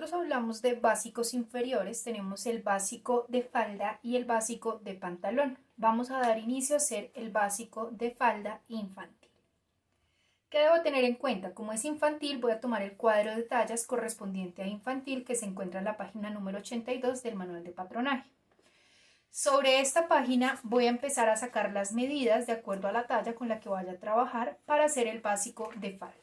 nosotros hablamos de básicos inferiores, tenemos el básico de falda y el básico de pantalón. Vamos a dar inicio a hacer el básico de falda infantil. ¿Qué debo tener en cuenta? Como es infantil, voy a tomar el cuadro de tallas correspondiente a infantil que se encuentra en la página número 82 del manual de patronaje. Sobre esta página voy a empezar a sacar las medidas de acuerdo a la talla con la que vaya a trabajar para hacer el básico de falda.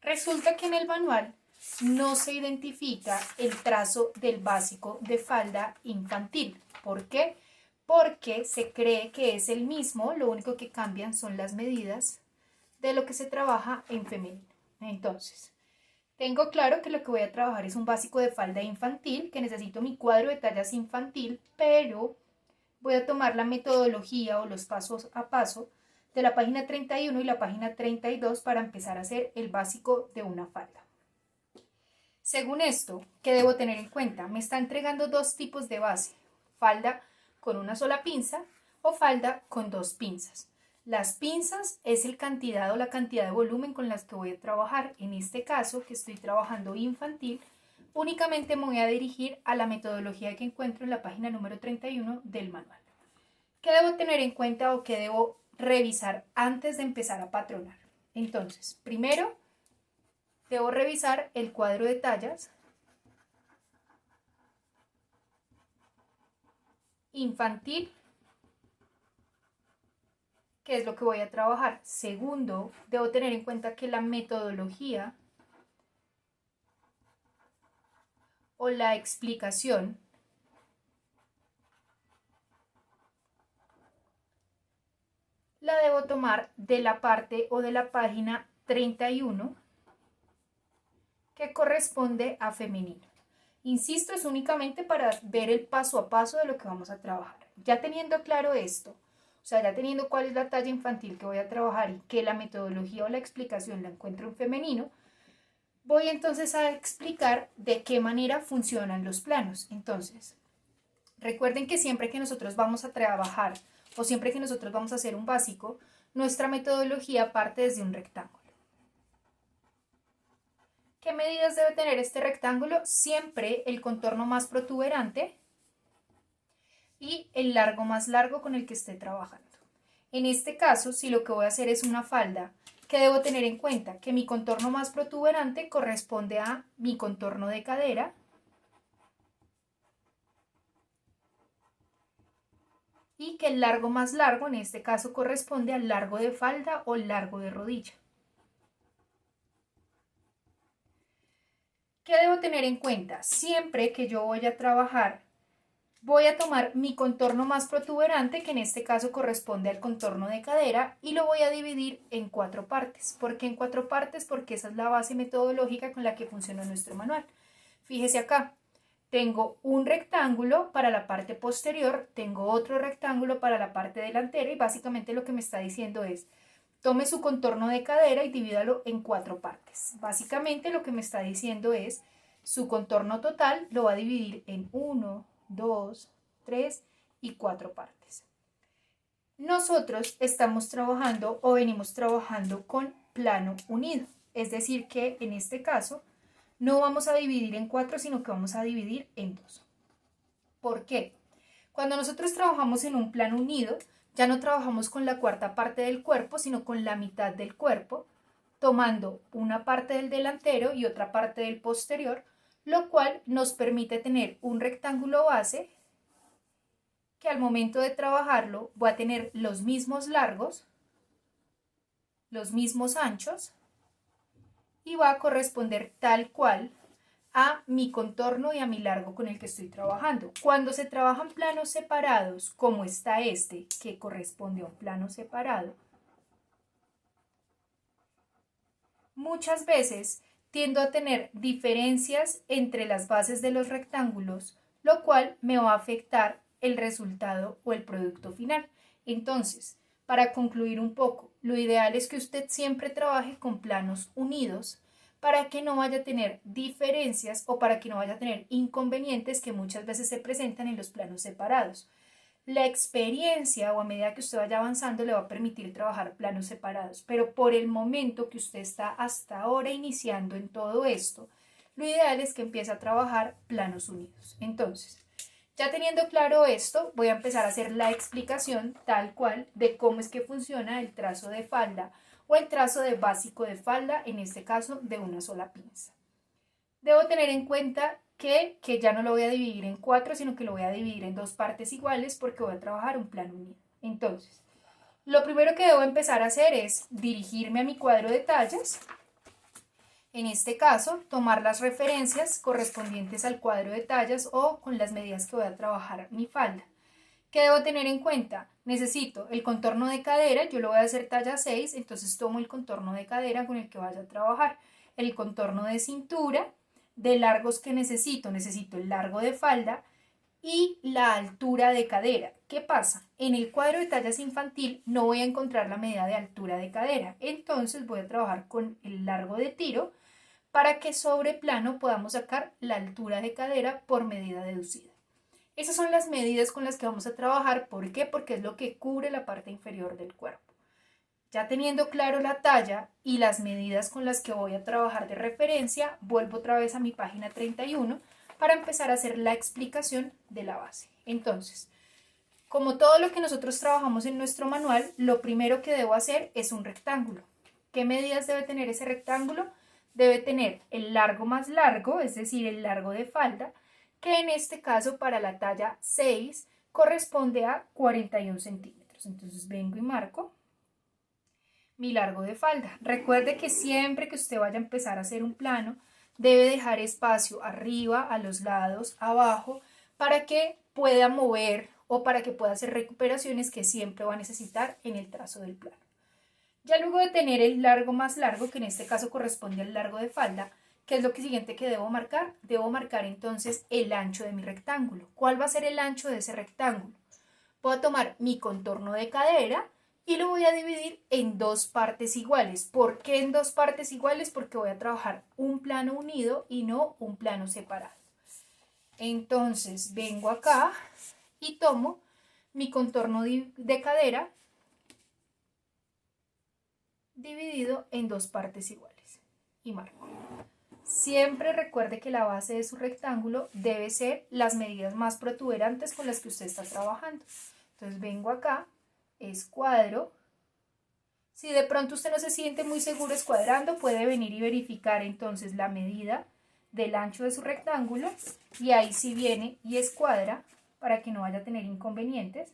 Resulta que en el manual no se identifica el trazo del básico de falda infantil. ¿Por qué? Porque se cree que es el mismo, lo único que cambian son las medidas de lo que se trabaja en femenino. Entonces, tengo claro que lo que voy a trabajar es un básico de falda infantil, que necesito mi cuadro de tallas infantil, pero voy a tomar la metodología o los pasos a paso de la página 31 y la página 32 para empezar a hacer el básico de una falda. Según esto, ¿qué debo tener en cuenta? Me está entregando dos tipos de base, falda con una sola pinza o falda con dos pinzas. Las pinzas es el cantidad o la cantidad de volumen con las que voy a trabajar. En este caso, que estoy trabajando infantil, únicamente me voy a dirigir a la metodología que encuentro en la página número 31 del manual. ¿Qué debo tener en cuenta o qué debo revisar antes de empezar a patronar? Entonces, primero, debo revisar el cuadro de tallas infantil, que es lo que voy a trabajar. Segundo, debo tener en cuenta que la metodología o la explicación la debo tomar de la parte o de la página 31 que corresponde a femenino. Insisto, es únicamente para ver el paso a paso de lo que vamos a trabajar. Ya teniendo claro esto, o sea, ya teniendo cuál es la talla infantil que voy a trabajar y que la metodología o la explicación la encuentro en femenino, voy entonces a explicar de qué manera funcionan los planos. Entonces, recuerden que siempre que nosotros vamos a trabajar o siempre que nosotros vamos a hacer un básico, nuestra metodología parte desde un rectángulo. ¿Qué medidas debe tener este rectángulo? Siempre el contorno más protuberante y el largo más largo con el que esté trabajando. En este caso, si lo que voy a hacer es una falda, ¿qué debo tener en cuenta? Que mi contorno más protuberante corresponde a mi contorno de cadera y que el largo más largo en este caso corresponde al largo de falda o largo de rodilla. ¿Qué debo tener en cuenta? Siempre que yo voy a trabajar, voy a tomar mi contorno más protuberante, que en este caso corresponde al contorno de cadera, y lo voy a dividir en 4 partes. ¿Por qué en 4 partes? Porque esa es la base metodológica con la que funciona nuestro manual. Fíjese acá, tengo un rectángulo para la parte posterior, tengo otro rectángulo para la parte delantera y básicamente lo que me está diciendo es, tome su contorno de cadera y divídalo en 4 partes. Básicamente lo que me está diciendo es, su contorno total lo va a dividir en 1, 2, 3 y 4 partes. Nosotros estamos trabajando o venimos trabajando con plano unido, es decir que en este caso no vamos a dividir en 4, sino que vamos a dividir en 2. ¿Por qué? Cuando nosotros trabajamos en un plano unido, ya no trabajamos con la cuarta parte del cuerpo, sino con la mitad del cuerpo, tomando una parte del delantero y otra parte del posterior, lo cual nos permite tener un rectángulo base que al momento de trabajarlo va a tener los mismos largos, los mismos anchos y va a corresponder tal cual a mi contorno y a mi largo con el que estoy trabajando. Cuando se trabajan planos separados, como está este, que corresponde a un plano separado, muchas veces tiendo a tener diferencias entre las bases de los rectángulos, lo cual me va a afectar el resultado o el producto final. Entonces, para concluir un poco, lo ideal es que usted siempre trabaje con planos unidos para que no vaya a tener diferencias o para que no vaya a tener inconvenientes que muchas veces se presentan en los planos separados. La experiencia o a medida que usted vaya avanzando le va a permitir trabajar planos separados, pero por el momento que usted está hasta ahora iniciando en todo esto, lo ideal es que empiece a trabajar planos unidos. Entonces, ya teniendo claro esto, voy a empezar a hacer la explicación tal cual de cómo es que funciona el trazo de falda o el trazo de básico de falda, en este caso de una sola pinza. Debo tener en cuenta que ya no lo voy a dividir en 4, sino que lo voy a dividir en 2 partes iguales porque voy a trabajar un plano unido. Entonces, lo primero que debo empezar a hacer es dirigirme a mi cuadro de tallas. En este caso, tomar las referencias correspondientes al cuadro de tallas o con las medidas que voy a trabajar mi falda. ¿Qué debo tener en cuenta? Necesito el contorno de cadera, yo lo voy a hacer talla 6, entonces tomo el contorno de cadera con el que vaya a trabajar. El contorno de cintura, de largos que necesito el largo de falda y la altura de cadera. ¿Qué pasa? En el cuadro de tallas infantil no voy a encontrar la medida de altura de cadera, entonces voy a trabajar con el largo de tiro para que sobre plano podamos sacar la altura de cadera por medida deducida. Esas son las medidas con las que vamos a trabajar. ¿Por qué? Porque es lo que cubre la parte inferior del cuerpo. Ya teniendo claro la talla y las medidas con las que voy a trabajar de referencia, vuelvo otra vez a mi página 31 para empezar a hacer la explicación de la base. Entonces, como todo lo que nosotros trabajamos en nuestro manual, lo primero que debo hacer es un rectángulo. ¿Qué medidas debe tener ese rectángulo? Debe tener el largo más largo, es decir, el largo de falda, que en este caso para la talla 6 corresponde a 41 centímetros. Entonces vengo y marco mi largo de falda. Recuerde que siempre que usted vaya a empezar a hacer un plano, debe dejar espacio arriba, a los lados, abajo, para que pueda mover o para que pueda hacer recuperaciones que siempre va a necesitar en el trazo del plano. Ya luego de tener el largo más largo, que en este caso corresponde al largo de falda, ¿qué es lo siguiente que debo marcar? Debo marcar entonces el ancho de mi rectángulo. ¿Cuál va a ser el ancho de ese rectángulo? Voy a tomar mi contorno de cadera y lo voy a dividir en 2 partes iguales. ¿Por qué en 2 partes iguales? Porque voy a trabajar un plano unido y no un plano separado. Entonces vengo acá y tomo mi contorno de cadera dividido en 2 partes iguales y marco. Siempre recuerde que la base de su rectángulo debe ser las medidas más protuberantes con las que usted está trabajando. Entonces vengo acá, escuadro. Si de pronto usted no se siente muy seguro escuadrando, puede venir y verificar entonces la medida del ancho de su rectángulo y ahí sí viene y escuadra para que no vaya a tener inconvenientes,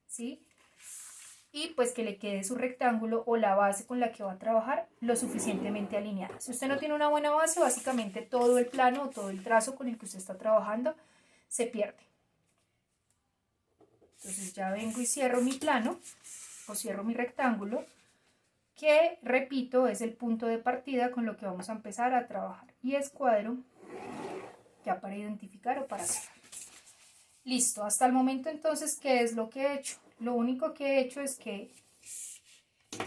¿sí? Y pues que le quede su rectángulo o la base con la que va a trabajar lo suficientemente alineada. Si usted no tiene una buena base, básicamente todo el plano o todo el trazo con el que usted está trabajando se pierde. Entonces ya vengo y cierro mi plano o cierro mi rectángulo, que repito es el punto de partida con lo que vamos a empezar a trabajar, y escuadro ya para identificar o para cerrar. Listo, hasta el momento entonces, ¿qué es lo que he hecho? Lo único que he hecho es que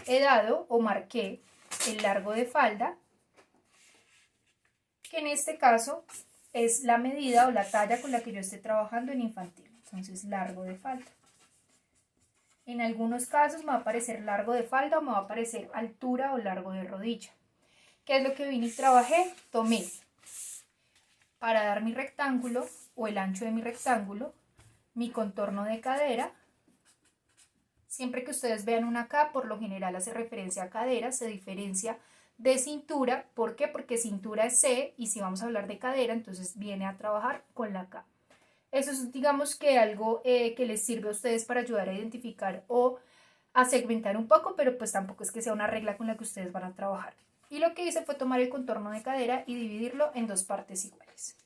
he dado o marqué el largo de falda, que en este caso es la medida o la talla con la que yo esté trabajando en infantil. Entonces, largo de falda. En algunos casos me va a aparecer largo de falda o me va a aparecer altura o largo de rodilla. ¿Qué es lo que vine y trabajé? Tomé para dar mi rectángulo o el ancho de mi rectángulo, mi contorno de cadera. Siempre que ustedes vean una K, por lo general hace referencia a cadera, se diferencia de cintura. ¿Por qué? Porque cintura es C y si vamos a hablar de cadera, entonces viene a trabajar con la K. Eso es, digamos, que algo que les sirve a ustedes para ayudar a identificar o a segmentar un poco, pero pues tampoco es que sea una regla con la que ustedes van a trabajar. Y lo que hice fue tomar el contorno de cadera y dividirlo en 2 partes iguales.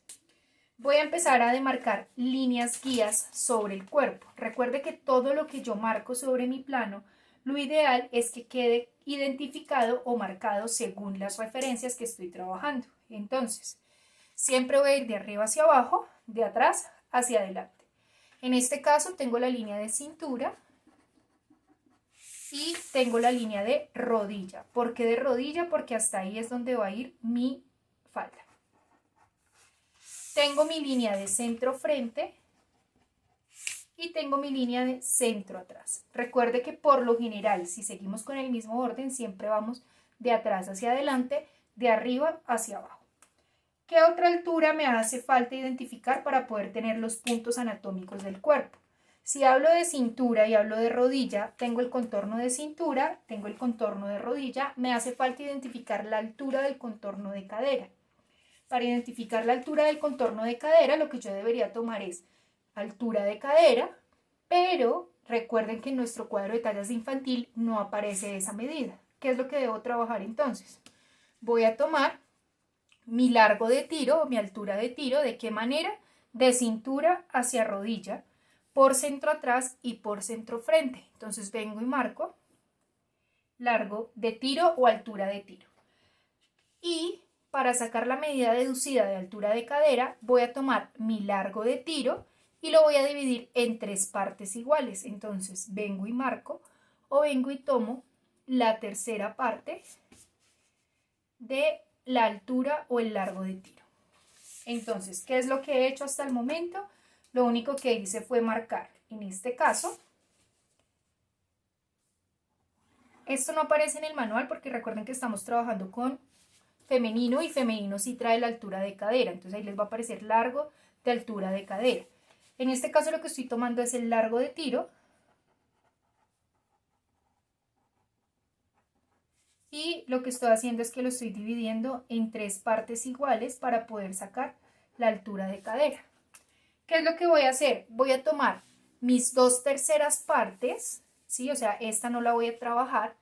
Voy a empezar a demarcar líneas guías sobre el cuerpo. Recuerde que todo lo que yo marco sobre mi plano, lo ideal es que quede identificado o marcado según las referencias que estoy trabajando. Entonces, siempre voy a ir de arriba hacia abajo, de atrás hacia adelante. En este caso tengo la línea de cintura y tengo la línea de rodilla. ¿Por qué de rodilla? Porque hasta ahí es donde va a ir mi falda. Tengo mi línea de centro frente y tengo mi línea de centro atrás. Recuerde que por lo general, si seguimos con el mismo orden, siempre vamos de atrás hacia adelante, de arriba hacia abajo. ¿Qué otra altura me hace falta identificar para poder tener los puntos anatómicos del cuerpo? Si hablo de cintura y hablo de rodilla, tengo el contorno de cintura, tengo el contorno de rodilla, me hace falta identificar la altura del contorno de cadera. Para identificar la altura del contorno de cadera, lo que yo debería tomar es altura de cadera, pero recuerden que en nuestro cuadro de tallas de infantil no aparece esa medida. ¿Qué es lo que debo trabajar entonces? Voy a tomar mi largo de tiro o mi altura de tiro. ¿De qué manera? De cintura hacia rodilla, por centro atrás y por centro frente. Entonces vengo y marco largo de tiro o altura de tiro. Y para sacar la medida deducida de altura de cadera, voy a tomar mi largo de tiro y lo voy a dividir en 3 partes iguales. Entonces vengo y marco, o vengo y tomo la tercera parte de la altura o el largo de tiro. Entonces, ¿qué es lo que he hecho hasta el momento? Lo único que hice fue marcar. En este caso, esto no aparece en el manual porque recuerden que estamos trabajando con femenino y femenino sí trae la altura de cadera. Entonces ahí les va a aparecer largo de altura de cadera. En este caso lo que estoy tomando es el largo de tiro. Y lo que estoy haciendo es que lo estoy dividiendo en 3 partes iguales para poder sacar la altura de cadera. ¿Qué es lo que voy a hacer? Voy a tomar mis 2/3 partes, ¿sí? O sea, esta no la voy a trabajar,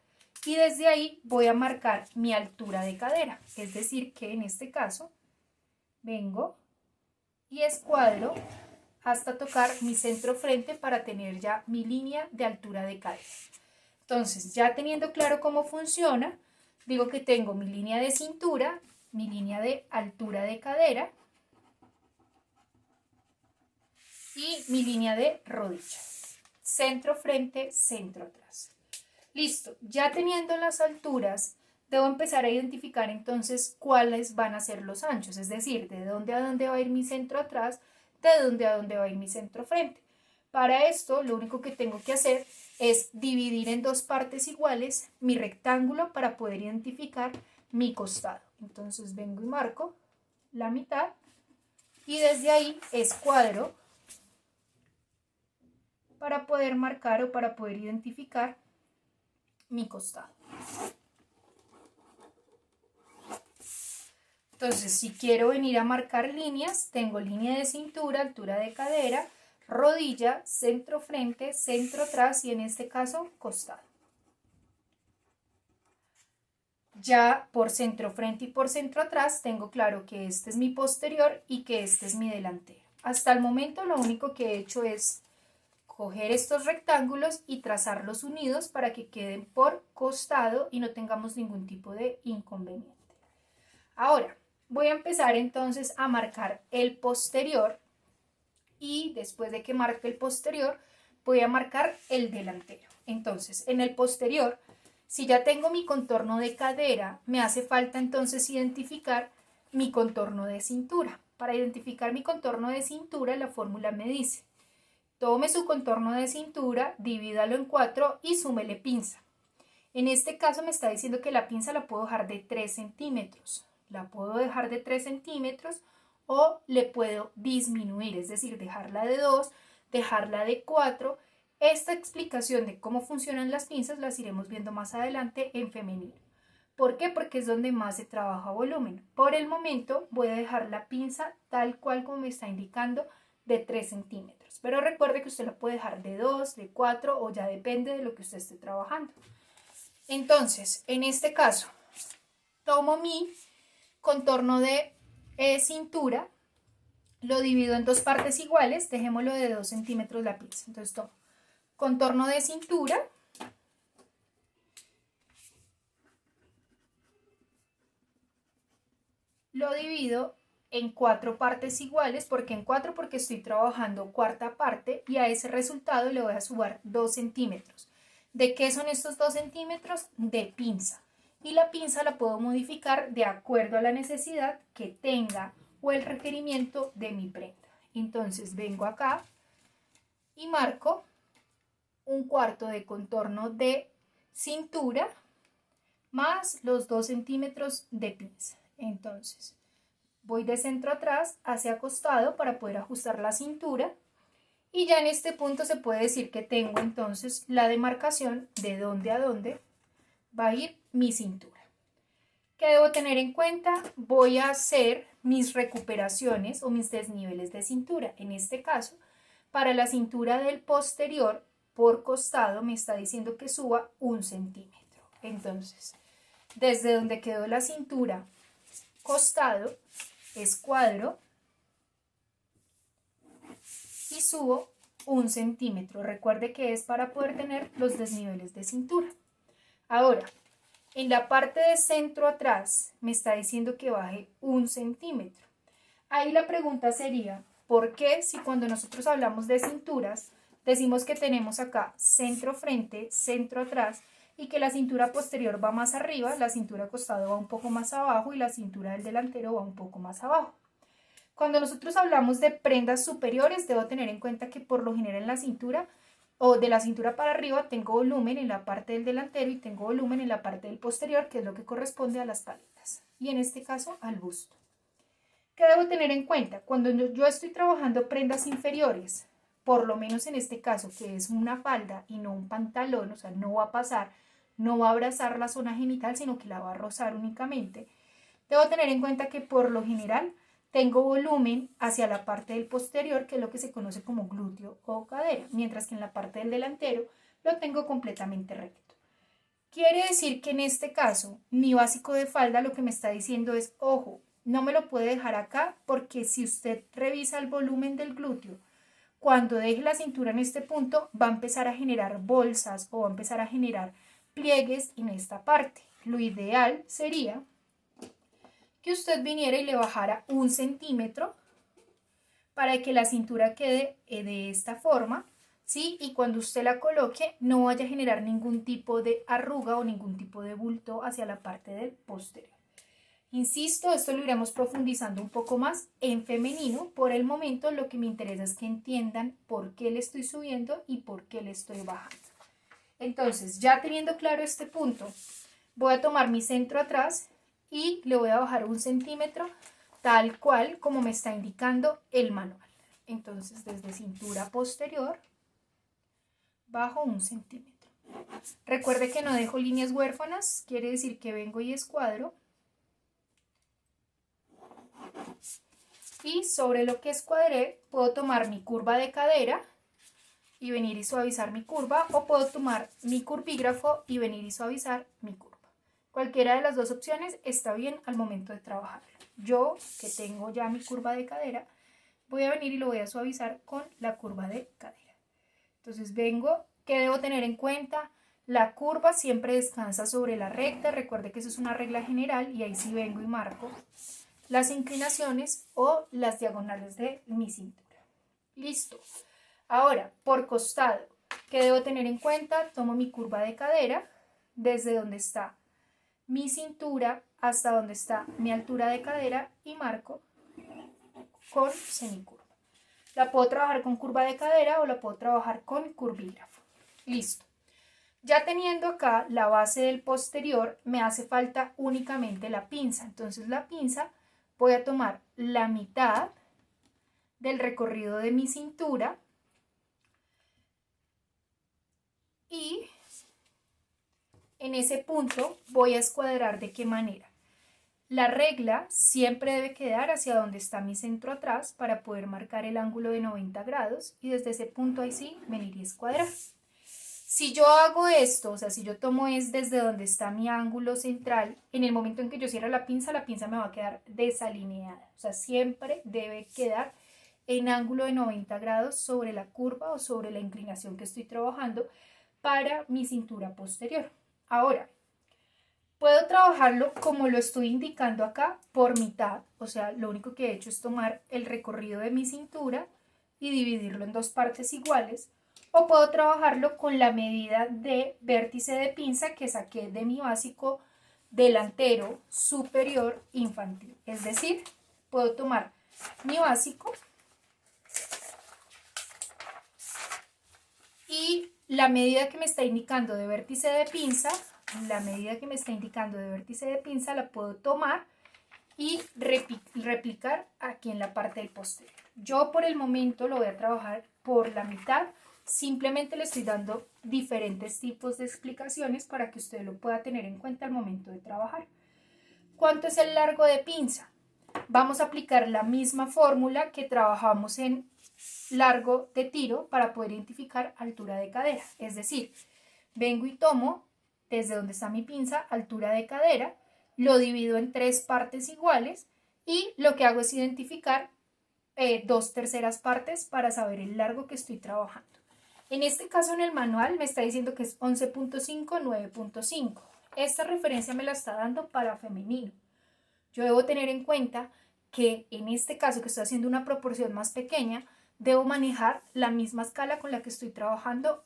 y desde ahí voy a marcar mi altura de cadera. Es decir, que en este caso vengo y escuadro hasta tocar mi centro frente para tener ya mi línea de altura de cadera. Entonces, ya teniendo claro cómo funciona, digo que tengo mi línea de cintura, mi línea de altura de cadera y mi línea de rodilla. Centro frente, centro atrás. Listo, ya teniendo las alturas, debo empezar a identificar entonces cuáles van a ser los anchos, es decir, de dónde a dónde va a ir mi centro atrás, de dónde a dónde va a ir mi centro frente. Para esto, lo único que tengo que hacer es dividir en 2 partes iguales mi rectángulo para poder identificar mi costado. Entonces vengo y marco la mitad y desde ahí escuadro para poder marcar o para poder identificar mi costado. Entonces, si quiero venir a marcar líneas, tengo línea de cintura, altura de cadera, rodilla, centro frente, centro atrás y en este caso costado. Ya por centro frente y por centro atrás tengo claro que este es mi posterior y que este es mi delantero. Hasta el momento lo único que he hecho es coger estos rectángulos y trazarlos unidos para que queden por costado y no tengamos ningún tipo de inconveniente. Ahora voy a empezar entonces a marcar el posterior y después de que marque el posterior voy a marcar el delantero. Entonces en el posterior, si ya tengo mi contorno de cadera, me hace falta entonces identificar mi contorno de cintura. Para identificar mi contorno de cintura, la fórmula me dice: tome su contorno de cintura, divídalo en 4 y súmele pinza. En este caso me está diciendo que la pinza la puedo dejar de 3 centímetros. La puedo dejar de 3 centímetros o le puedo disminuir, es decir, dejarla de 2, dejarla de 4. Esta explicación de cómo funcionan las pinzas las iremos viendo más adelante en femenino. ¿Por qué? Porque es donde más se trabaja volumen. Por el momento voy a dejar la pinza tal cual como me está indicando, de 3 centímetros. Pero recuerde que usted la puede dejar de 2, de 4 o ya depende de lo que usted esté trabajando. Entonces, en este caso, tomo mi contorno de cintura, lo divido en 2 partes iguales, dejémoslo de 2 centímetros la pinza. Entonces tomo contorno de cintura, lo divido en 4 partes iguales. ¿Por qué en 4? Porque estoy trabajando cuarta parte y a ese resultado le voy a sumar 2 centímetros. ¿De qué son estos 2 centímetros? De pinza. Y la pinza la puedo modificar de acuerdo a la necesidad que tenga o el requerimiento de mi prenda. Entonces vengo acá y marco 1/4 de contorno de cintura más los 2 centímetros de pinza. Entonces Voy de centro atrás hacia costado para poder ajustar la cintura. Y ya en este punto se puede decir que tengo entonces la demarcación de dónde a dónde va a ir mi cintura. ¿Qué debo tener en cuenta? Voy a hacer mis recuperaciones o mis desniveles de cintura. En este caso, para la cintura del posterior por costado me está diciendo que suba 1 centímetro. Entonces, desde donde quedó la cintura costado, escuadro y subo 1 centímetro. Recuerde que es para poder tener los desniveles de cintura. Ahora, en la parte de centro atrás me está diciendo que baje 1 centímetro. Ahí la pregunta sería, ¿por qué si cuando nosotros hablamos de cinturas decimos que tenemos acá centro frente, centro atrás y que la cintura posterior va más arriba, la cintura costado va un poco más abajo y la cintura del delantero va un poco más abajo? Cuando nosotros hablamos de prendas superiores, debo tener en cuenta que por lo general en la cintura o de la cintura para arriba tengo volumen en la parte del delantero y tengo volumen en la parte del posterior, que es lo que corresponde a las paletas y en este caso al busto. ¿Qué debo tener en cuenta? Cuando yo estoy trabajando prendas inferiores, por lo menos en este caso que es una falda y no un pantalón, o sea, no va a pasar, no va a abrazar la zona genital, sino que la va a rozar únicamente, debo tener en cuenta que por lo general tengo volumen hacia la parte del posterior, que es lo que se conoce como glúteo o cadera, mientras que en la parte del delantero lo tengo completamente recto. Quiere decir que en este caso, mi básico de falda lo que me está diciendo es, ojo, no me lo puede dejar acá porque si usted revisa el volumen del glúteo, cuando deje la cintura en este punto, va a empezar a generar bolsas o va a empezar a generar pliegues en esta parte. Lo ideal sería que usted viniera y le bajara 1 centímetro para que la cintura quede de esta forma, ¿sí? Y cuando usted la coloque no vaya a generar ningún tipo de arruga o ningún tipo de bulto hacia la parte del posterior. Insisto, esto lo iremos profundizando un poco más en femenino. Por el momento lo que me interesa es que entiendan por qué le estoy subiendo y por qué le estoy bajando. Entonces, ya teniendo claro este punto, voy a tomar mi centro atrás y le voy a bajar 1 centímetro tal cual como me está indicando el manual. Entonces desde cintura posterior bajo 1 centímetro. Recuerde que no dejo líneas huérfanas, quiere decir que vengo y escuadro. Y sobre lo que escuadré puedo tomar mi curva de cadera y venir y suavizar mi curva, o puedo tomar mi curvígrafo y venir y suavizar mi curva. Cualquiera de las dos opciones está bien al momento de trabajar. Yo, que tengo ya mi curva de cadera, voy a venir y lo voy a suavizar con la curva de cadera. Entonces vengo, ¿qué debo tener en cuenta? La curva siempre descansa sobre la recta. Recuerde que eso es una regla general y ahí sí vengo y marco las inclinaciones o las diagonales de mi cintura. Listo. Ahora, por costado, ¿qué debo tener en cuenta? Tomo mi curva de cadera desde donde está mi cintura hasta donde está mi altura de cadera y marco con semicurva. La puedo trabajar con curva de cadera o la puedo trabajar con curvígrafo. Listo. Ya teniendo acá la base del posterior, me hace falta únicamente la pinza. Entonces la pinza voy a tomar la mitad del recorrido de mi cintura y en ese punto voy a escuadrar. ¿De qué manera? La regla siempre debe quedar hacia donde está mi centro atrás para poder marcar el ángulo de 90 grados y desde ese punto ahí sí venir y escuadrar. Si yo hago esto, o sea, si yo tomo es desde donde está mi ángulo central, en el momento en que yo cierro la pinza me va a quedar desalineada. O sea, siempre debe quedar en ángulo de 90 grados sobre la curva o sobre la inclinación que estoy trabajando para mi cintura posterior. Ahora, puedo trabajarlo como lo estoy indicando acá, por mitad. O sea, lo único que he hecho es tomar el recorrido de mi cintura y dividirlo en dos partes iguales. O puedo trabajarlo con la medida de vértice de pinza que saqué de mi básico delantero superior infantil. Es decir, puedo tomar mi básico y la medida que me está indicando de vértice de pinza, la puedo tomar y replicar aquí en la parte del posterior. Yo por el momento lo voy a trabajar por la mitad, simplemente le estoy dando diferentes tipos de explicaciones para que usted lo pueda tener en cuenta al momento de trabajar. ¿Cuánto es el largo de pinza? Vamos a aplicar la misma fórmula que trabajamos en largo de tiro para poder identificar altura de cadera. Es decir, vengo y tomo desde donde está mi pinza altura de cadera, lo divido en 3 partes iguales y lo que hago es identificar 2/3 partes para saber el largo que estoy trabajando. En este caso en el manual me está diciendo que es 11.5, 9.5. Esta referencia me la está dando para femenino. Yo debo tener en cuenta que en este caso que estoy haciendo una proporción más pequeña, debo manejar la misma escala con la que estoy trabajando,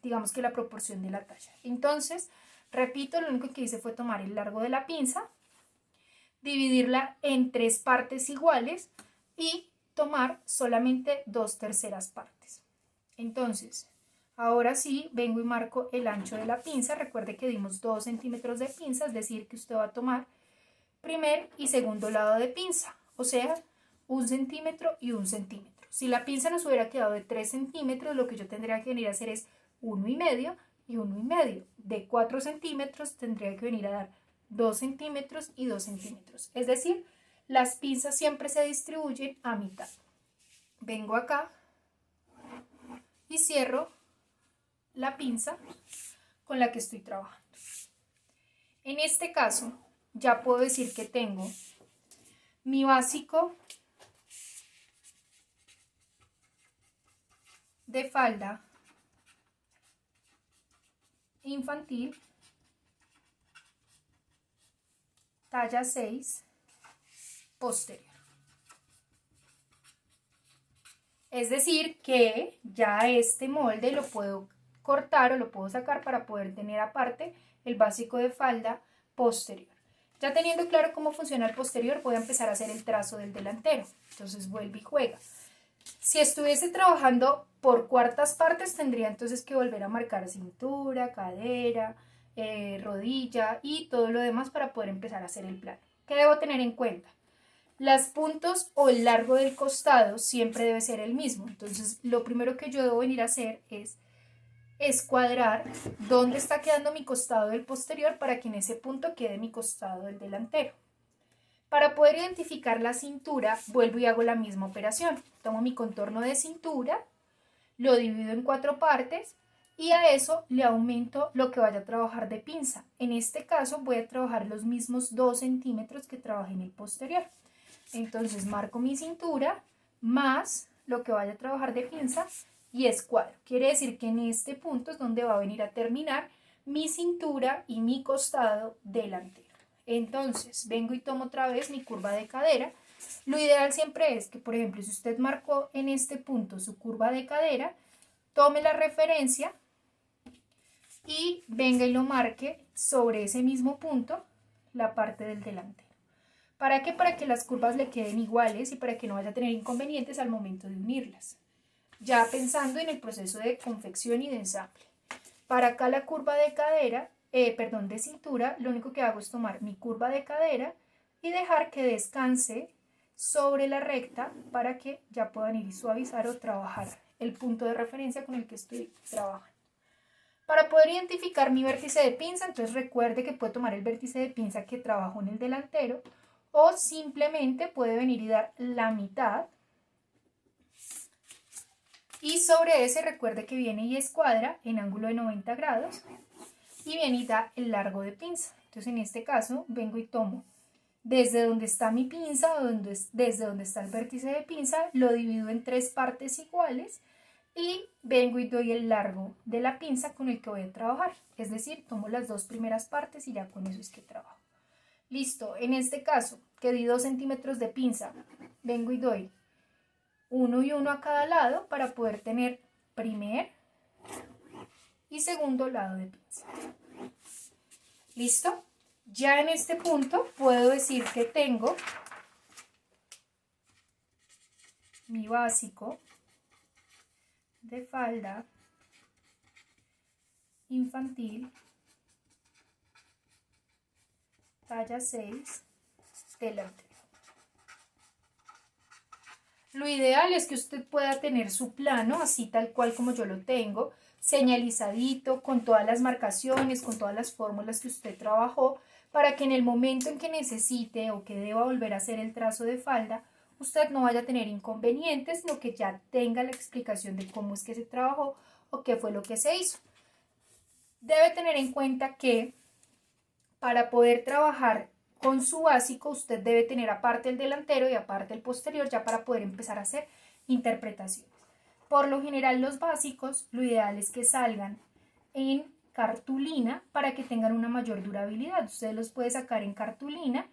digamos que la proporción de la talla. Entonces, repito, lo único que hice fue tomar el largo de la pinza, dividirla en 3 partes iguales y tomar solamente 2/3 partes. Entonces, ahora sí, vengo y marco el ancho de la pinza. Recuerde que dimos 2 centímetros de pinza, es decir, que usted va a tomar primer y segundo lado de pinza, o sea, 1 centímetro y 1 centímetro. Si la pinza nos hubiera quedado de 3 centímetros, lo que yo tendría que venir a hacer es 1,5 y 1,5. De 4 centímetros tendría que venir a dar 2 centímetros y 2 centímetros. Es decir, las pinzas siempre se distribuyen a mitad. Vengo acá y cierro la pinza con la que estoy trabajando. En este caso, ya puedo decir que tengo mi básico de falda infantil, talla 6, posterior. Es decir, que ya este molde lo puedo cortar o lo puedo sacar para poder tener aparte el básico de falda posterior. Ya teniendo claro cómo funciona el posterior, voy a empezar a hacer el trazo del delantero. Entonces vuelve y juega. Si estuviese trabajando por cuartas partes, tendría entonces que volver a marcar cintura, cadera, rodilla y todo lo demás para poder empezar a hacer el plano. ¿Qué debo tener en cuenta? Los puntos o el largo del costado siempre debe ser el mismo. Entonces, lo primero que yo debo venir a hacer es escuadrar dónde está quedando mi costado del posterior para que en ese punto quede mi costado del delantero. Para poder identificar la cintura, vuelvo y hago la misma operación. Tomo mi contorno de cintura, lo divido en 4 partes y a eso le aumento lo que vaya a trabajar de pinza. En este caso voy a trabajar los mismos 2 centímetros que trabajé en el posterior. Entonces marco mi cintura más lo que vaya a trabajar de pinza y escuadro. Quiere decir que en este punto es donde va a venir a terminar mi cintura y mi costado delantero. Entonces vengo y tomo otra vez mi curva de cadera. Lo ideal siempre es que, por ejemplo, si usted marcó en este punto su curva de cadera, tome la referencia y venga y lo marque sobre ese mismo punto la parte del delantero. ¿Para qué? Para que las curvas le queden iguales y para que no vaya a tener inconvenientes al momento de unirlas. Ya pensando en el proceso de confección y de ensamble. Para acá la curva de cadera, de cintura, lo único que hago es tomar mi curva de cadera y dejar que descanse sobre la recta para que ya puedan ir y suavizar o trabajar el punto de referencia con el que estoy trabajando. Para poder identificar mi vértice de pinza, entonces recuerde que puede tomar el vértice de pinza que trabajo en el delantero o simplemente puede venir y dar la mitad. Y sobre ese recuerde que viene y escuadra en ángulo de 90 grados y viene y da el largo de pinza. Entonces en este caso vengo y tomo desde donde está mi pinza o desde donde está el vértice de pinza, lo divido en 3 partes iguales y vengo y doy el largo de la pinza con el que voy a trabajar. Es decir, tomo las 2 primeras partes y ya con eso es que trabajo. Listo, en este caso que di 2 centímetros de pinza, vengo y doy 1 y 1 a cada lado para poder tener primer y segundo lado de pinza. ¿Listo? Ya en este punto puedo decir que tengo mi básico de falda infantil, talla 6, delantero. Lo ideal es que usted pueda tener su plano así tal cual como yo lo tengo, señalizadito, con todas las marcaciones, con todas las fórmulas que usted trabajó, para que en el momento en que necesite o que deba volver a hacer el trazo de falda, usted no vaya a tener inconvenientes, sino que ya tenga la explicación de cómo es que se trabajó o qué fue lo que se hizo. Debe tener en cuenta que para poder trabajar con su básico, usted debe tener aparte el delantero y aparte el posterior, ya para poder empezar a hacer interpretaciones. Por lo general, los básicos, lo ideal es que salgan en cartulina para que tengan una mayor durabilidad. Usted los puede sacar en cartulina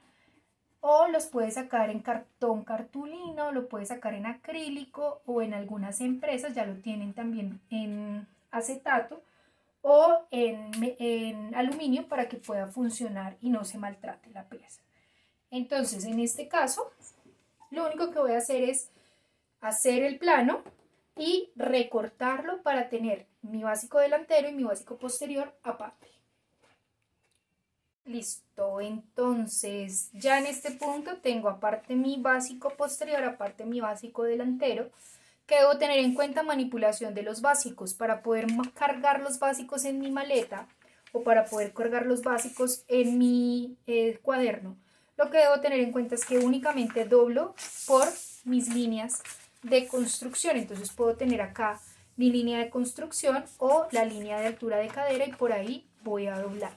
o los puede sacar en cartón cartulino, lo puede sacar en acrílico, o en algunas empresas ya lo tienen también en acetato o en aluminio para que pueda funcionar y no se maltrate la pieza. Entonces, en este caso, lo único que voy a hacer es hacer el plano y recortarlo para tener mi básico delantero y mi básico posterior aparte. Listo, entonces ya en este punto tengo aparte mi básico posterior, aparte mi básico delantero. Que debo tener en cuenta: manipulación de los básicos. Para poder cargar los básicos en mi maleta o para poder cargar los básicos en mi cuaderno, lo que debo tener en cuenta es que únicamente doblo por mis líneas de construcción. Entonces puedo tener acá mi línea de construcción o la línea de altura de cadera y por ahí voy a doblar.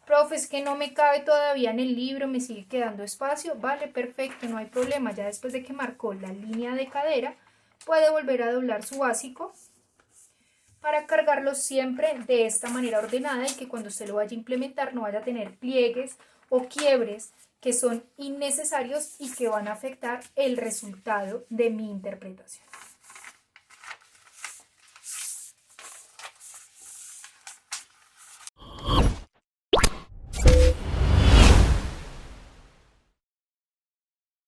Profe, es que no me cabe todavía en el libro, me sigue quedando espacio. Vale, perfecto, no hay problema. Ya después de que marcó la línea de cadera, puede volver a doblar su básico para cargarlo siempre de esta manera ordenada y que cuando usted lo vaya a implementar no vaya a tener pliegues o quiebres que son innecesarios y que van a afectar el resultado de mi interpretación.